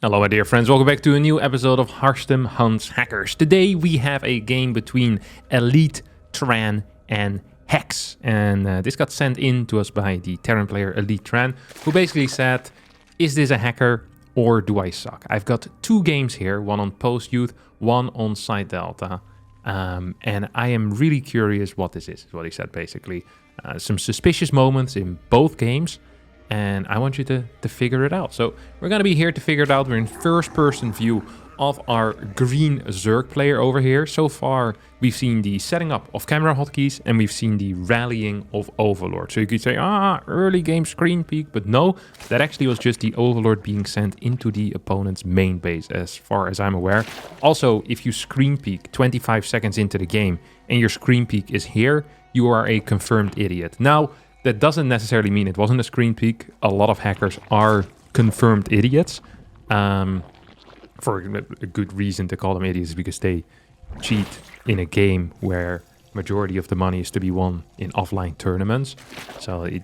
Hello, my dear friends. Welcome back to a new episode of Harstem Hunts Hackers. Today we have a game between Elite, Tran, and Hex. And this got sent in to us by the Terran player Elite Tran, who basically said, is this a hacker or do I suck? I've got two games here, one on Post-Youth, one on Side Delta. And I am really curious what this is what he said basically. Some suspicious moments in both games. And I want you to figure it out. So we're going to be here to figure it out. We're in first-person view of our green Zerg player over here. So far, we've seen the setting up of camera hotkeys and we've seen the rallying of Overlord. So you could say, early game screen peek. But no, that actually was just the Overlord being sent into the opponent's main base, as far as I'm aware. Also, if you screen peek 25 seconds into the game and your screen peek is here, you are a confirmed idiot. Now, that doesn't necessarily mean it wasn't a screen peek. A lot of hackers are confirmed idiots. For a good reason to call them idiots, because they cheat in a game where majority of the money is to be won in offline tournaments. So it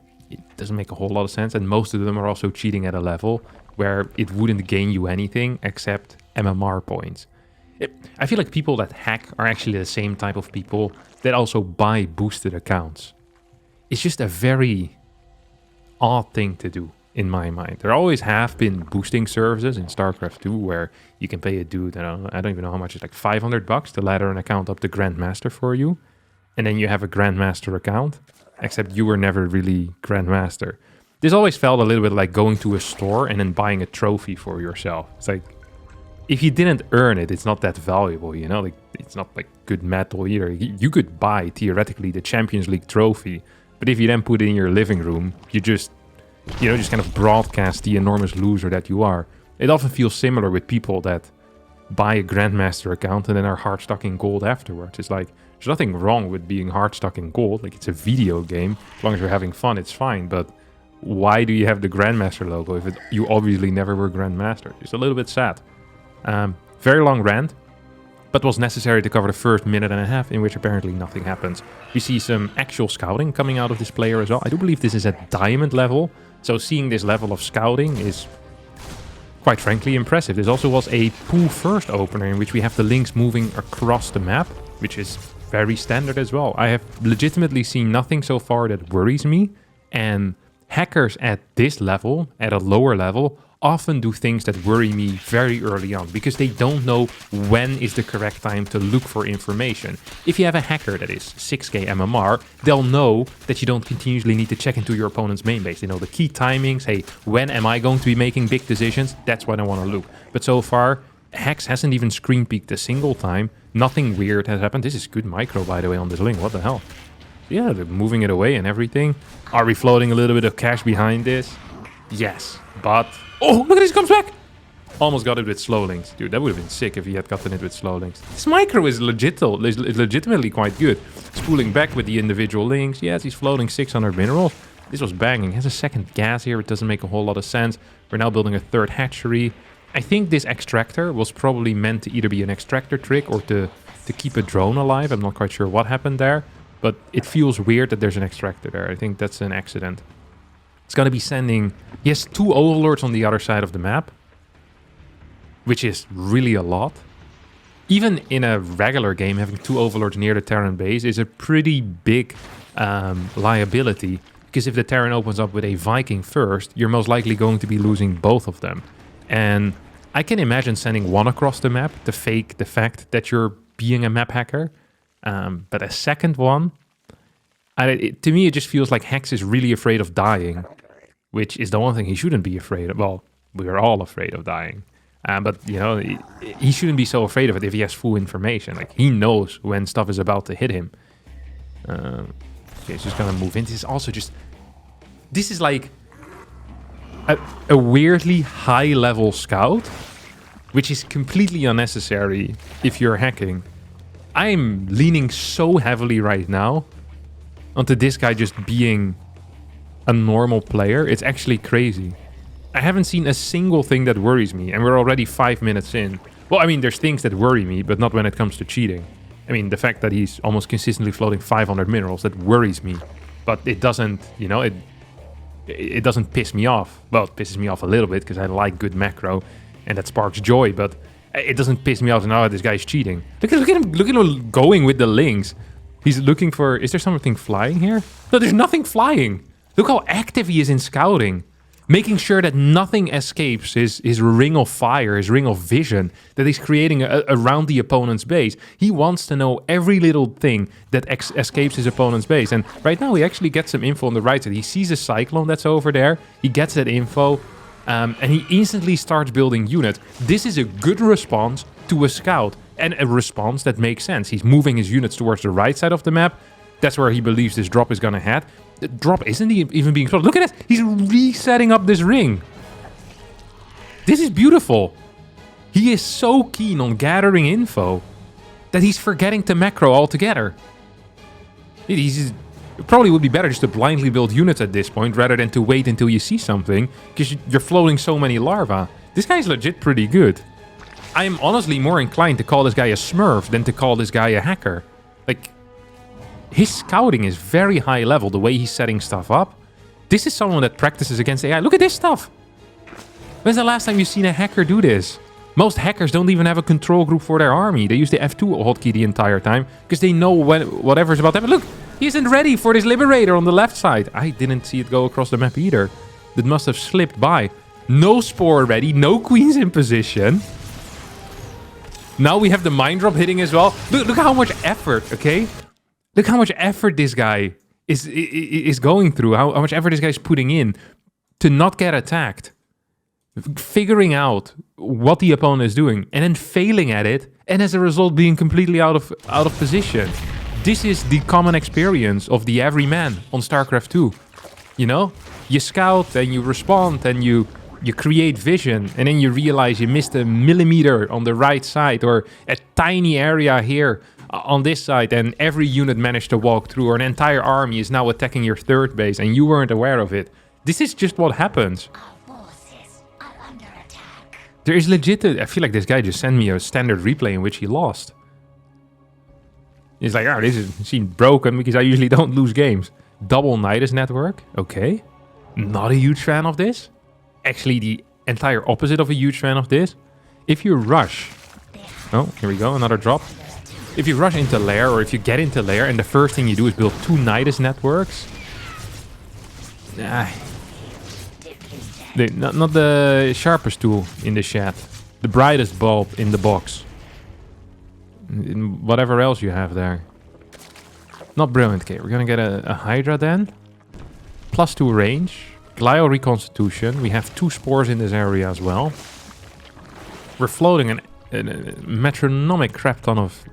doesn't make a whole lot of sense. And most of them are also cheating at a level where it wouldn't gain you anything except MMR points. I feel like people that hack are actually the same type of people that also buy boosted accounts. It's just a very odd thing to do in my mind. There always have been boosting services in StarCraft 2 where you can pay a dude, I don't even know how much, it's like $500 to ladder an account up to Grandmaster for you. And then you have a Grandmaster account, except you were never really Grandmaster. This always felt a little bit like going to a store and then buying a trophy for yourself. It's like, if you didn't earn it, it's not that valuable, you know? Like, it's not like good metal either. You could buy, theoretically, the Champions League trophy. But if you then put it in your living room, you just kind of broadcast the enormous loser that you are. It often feels similar with people that buy a Grandmaster account and then are hard stuck in gold afterwards. It's like, there's nothing wrong with being hard stuck in gold. Like, it's a video game. As long as you're having fun, it's fine. But why do you have the Grandmaster logo if you obviously never were Grandmaster? It's a little bit sad. Very long rant, but was necessary to cover the first minute and a half, in which apparently nothing happens. We see some actual scouting coming out of this player as well. I do believe this is at diamond level, so seeing this level of scouting is quite frankly impressive. This also was a pool first opener in which we have the links moving across the map, which is very standard as well. I have legitimately seen nothing so far that worries me, and hackers at this level, at a lower level, often do things that worry me very early on because they don't know when is the correct time to look for information. If you have a hacker that is 6k MMR, they'll know that you don't continuously need to check into your opponent's main base. They know the key timings. Hey, when am I going to be making big decisions? That's when I want to look. But so far, Hex hasn't even screen peeked a single time. Nothing weird has happened. This is good micro, by the way, on this link. What the hell? Yeah, they're moving it away and everything. Are we floating a little bit of cash behind this? Yes, but... Oh, look at this, comes back! Almost got it with slow links. Dude, that would have been sick if he had gotten it with slow links. This micro is legitimately quite good. Spooling back with the individual links. Yes, he's floating 600 minerals. This was banging. He has a second gas here. It doesn't make a whole lot of sense. We're now building a third hatchery. I think this extractor was probably meant to either be an extractor trick or to keep a drone alive. I'm not quite sure what happened there. But it feels weird that there's an extractor there. I think that's an accident. It's going to be sending... He has 2 overlords on the other side of the map, which is really a lot. Even in a regular game, having 2 overlords near the Terran base is a pretty big liability. Because if the Terran opens up with a Viking first, you're most likely going to be losing both of them. And I can imagine sending one across the map to fake the fact that you're being a map hacker. But a second one... to me, it just feels like Hex is really afraid of dying, which is the one thing he shouldn't be afraid of. Well, we're all afraid of dying. But, you know, he shouldn't be so afraid of it if he has full information. Like, he knows when stuff is about to hit him. Okay, he's just going to move in. This is also just... This is like a weirdly high-level scout, which is completely unnecessary if you're hacking. I'm leaning so heavily right now onto this guy just being a normal player. It's actually crazy. I haven't seen a single thing that worries me, and we're already 5 minutes in. Well, I mean, there's things that worry me, but not when it comes to cheating. I mean, the fact that he's almost consistently floating 500 minerals, that worries me. But it doesn't, you know, it doesn't piss me off. Well, it pisses me off a little bit because I like good macro. and that sparks joy, but it doesn't piss me off. Now this guy's cheating. Look at him! Look at him going with the links. He's looking for... Is there something flying here? No, there's nothing flying. Look how active he is in scouting. Making sure that nothing escapes his ring of fire, his ring of vision that he's creating around the opponent's base. He wants to know every little thing that escapes his opponent's base. And right now he actually gets some info on the right side. He sees a cyclone that's over there. He gets that info. And he instantly starts building units. This is a good response to a scout. And a response that makes sense. He's moving his units towards the right side of the map. That's where he believes this drop is going to head. The drop isn't even being explored. Look at that. He's resetting up this ring. This is beautiful. He is so keen on gathering info that he's forgetting to macro altogether. It probably would be better just to blindly build units at this point rather than to wait until you see something, because you're floating so many larvae. This guy's legit pretty good. I am honestly more inclined to call this guy a smurf than to call this guy a hacker. Like, his scouting is very high level, the way he's setting stuff up. This is someone that practices against AI. Look at this stuff. When's the last time you've seen a hacker do this? Most hackers don't even have a control group for their army. They use the F2 hotkey the entire time because they know whatever's about to happen. Look, he isn't ready for this Liberator on the left side. I didn't see it go across the map either. It must have slipped by. No Spore ready, no Queens in position. Now we have the Mind Drop hitting as well. Look how much effort, okay? Look how much effort this guy is going through. How much effort this guy's putting in to not get attacked. Figuring out what the opponent is doing and then failing at it, and as a result being completely out of position. This is the common experience of the everyman on StarCraft 2. You know? You scout and you respond and you create vision, and then you realize you missed a millimeter on the right side or a tiny area here on this side, and every unit managed to walk through, or an entire army is now attacking your third base and you weren't aware of it. This is just what happens. Our forces are under attack. There is legit... I feel like this guy just sent me a standard replay in which he lost. He's like, oh, this seems broken because I usually don't lose games. Double Nydus network. Okay. Not a huge fan of this. Actually, the entire opposite of a huge fan of this. If you rush... Oh, here we go, another drop. If you rush into lair, or if you get into lair, and the first thing you do is build 2 Nydus networks... Not the sharpest tool in the shed. The brightest bulb in the box. In whatever else you have there. Not brilliant. Okay, we're gonna get a Hydra then. +2 range. Glio Reconstitution. We have 2 spores in this area as well. We're floating a metric crap ton of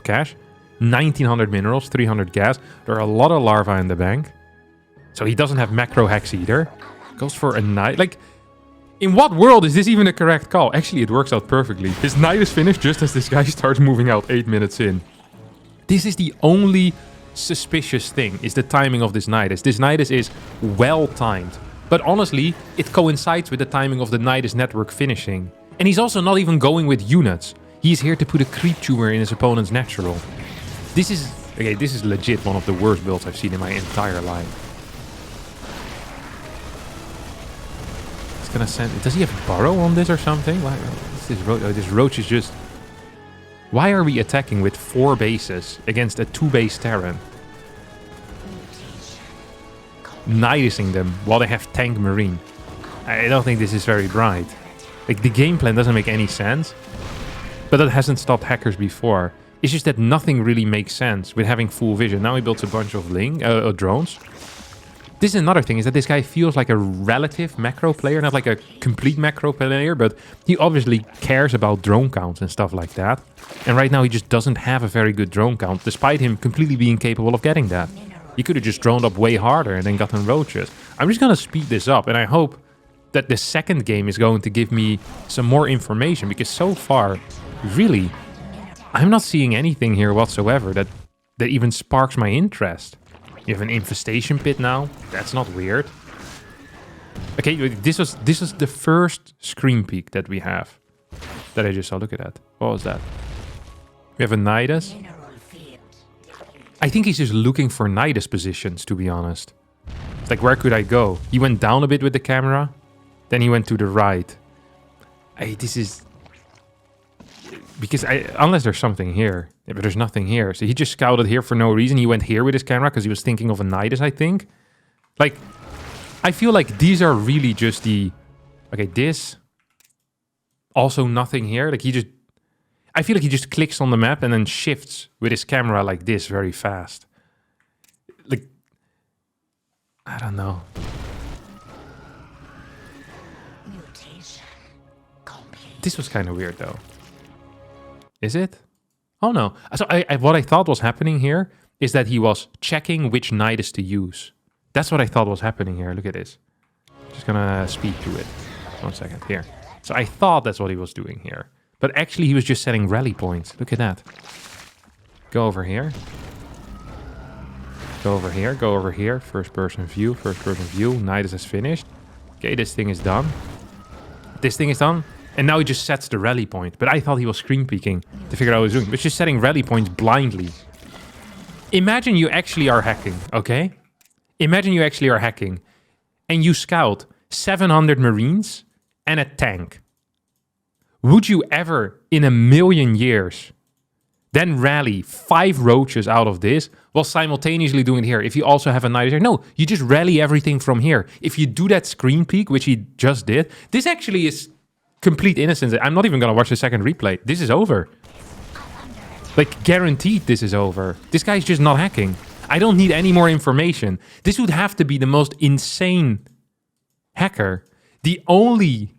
cash. 1900 minerals, 300 gas. There are a lot of larvae in the bank. So he doesn't have macro hex either. Goes for a Nydus. Like, in what world is this even a correct call? Actually, it works out perfectly. His Nydus finished just as this guy starts moving out 8 minutes in. This is the only suspicious thing, is the timing of this Nydus. This Nydus is well timed. But honestly, it coincides with the timing of the Nydus network finishing. And he's also not even going with units. He's here to put a creep tumor in his opponent's natural. This is legit one of the worst builds I've seen in my entire life. It's gonna send... Does he have burrow on this or something? Why is this roach is just... Why are we attacking with 4 bases against a 2-base Terran? Nydusing them while they have tank marine. I don't think this is very bright. Like, the game plan doesn't make any sense. But that hasn't stopped hackers before. It's just that nothing really makes sense with having full vision. Now he builds a bunch of drones. This is another thing, is that this guy feels like a relative macro player, not like a complete macro player, but he obviously cares about drone counts and stuff like that. And right now he just doesn't have a very good drone count, despite him completely being capable of getting that. He could have just droned up way harder and then gotten roaches. I'm just gonna speed this up, and I hope that the second game is going to give me some more information, because so far, really, I'm not seeing anything here whatsoever that even sparks my interest. You have an infestation pit now. That's not weird. Okay, this was the first screen peek that we have. That I just saw. Look at that. What was that? We have a Nydus. I think he's just looking for Nydus positions, to be honest. It's like, where could I go? He went down a bit with the camera. Then he went to the right. This is... Because unless there's something here. Yeah, but there's nothing here. So he just scouted here for no reason. He went here with his camera because he was thinking of a Nydus, I think. Like, I feel like these are really just the... Okay, this. Also nothing here. Like, he just... I feel like he just clicks on the map and then shifts with his camera like this very fast. Like... I don't know. Mutation complete. This was kind of weird, though. Is it? Oh, no. So what I thought was happening here is that he was checking which Nydus to use. That's what I thought was happening here. Look at this. Just gonna speed through it. 1 second. Here. So I thought that's what he was doing here. But actually, he was just setting rally points. Look at that. Go over here. Go over here. Go over here. First person view. First person view. Nydus is finished. Okay, this thing is done. This thing is done. And now he just sets the rally point. But I thought he was screen peeking to figure out what he was doing. But just setting rally points blindly. Imagine you actually are hacking, okay? Imagine you actually are hacking. And you scout 700 Marines and a tank. Would you ever, in a million years, then rally 5 roaches out of this while simultaneously doing it here? If you also have a Nydus here. No, you just rally everything from here. If you do that screen peek, which he just did, this actually is... complete innocence. I'm not even gonna watch the second replay. This is over. Like, guaranteed this is over. This guy's just not hacking. I don't need any more information. This would have to be the most insane hacker. The only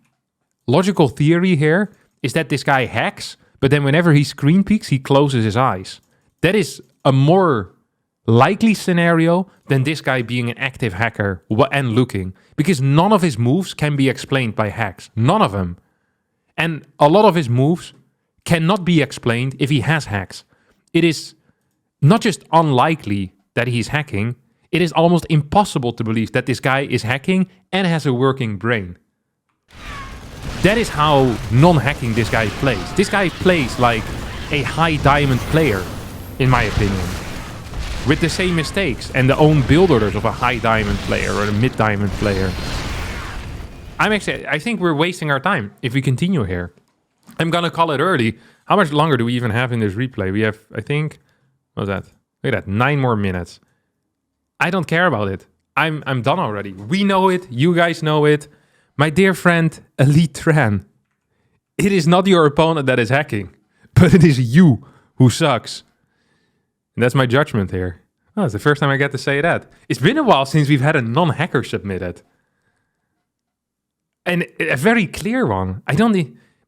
logical theory here is that this guy hacks, but then whenever he screen peeks, he closes his eyes. That is a more likely scenario than this guy being an active hacker and looking. Because none of his moves can be explained by hacks. None of them. And a lot of his moves cannot be explained if he has hacks. It is not just unlikely that he's hacking, it is almost impossible to believe that this guy is hacking and has a working brain. That is how non-hacking this guy plays. This guy plays like a high diamond player, in my opinion. With the same mistakes and the own build orders of a high diamond player or a mid diamond player. I think we're wasting our time if we continue here. I'm gonna call it early. How much longer do we even have in this replay? We have, I think, what's that? Look at that, 9 more minutes. I don't care about it. I'm done already. We know it. You guys know it. My dear friend, Elite Tran. It is not your opponent that is hacking, but it is you who sucks. And that's my judgment here. Oh, it's the first time I get to say that. It's been a while since we've had a non-hacker submitted. And a very clear one.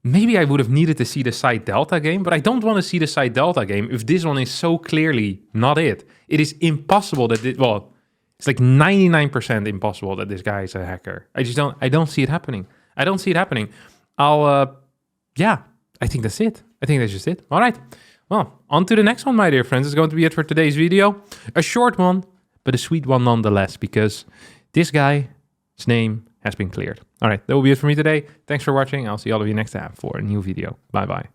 Maybe I would have needed to see the side delta game, but I don't want to see the side delta game if this one is so clearly not it. It is impossible that it's like 99% impossible that this guy is a hacker. I don't see it happening. I don't see it happening. I think that's it. I think that's just it. All right. Well, on to the next one, my dear friends. It's going to be it for today's video. A short one, but a sweet one nonetheless, because this guy's name has been cleared. All right, that will be it for me today. Thanks for watching. I'll see all of you next time for a new video. Bye-bye.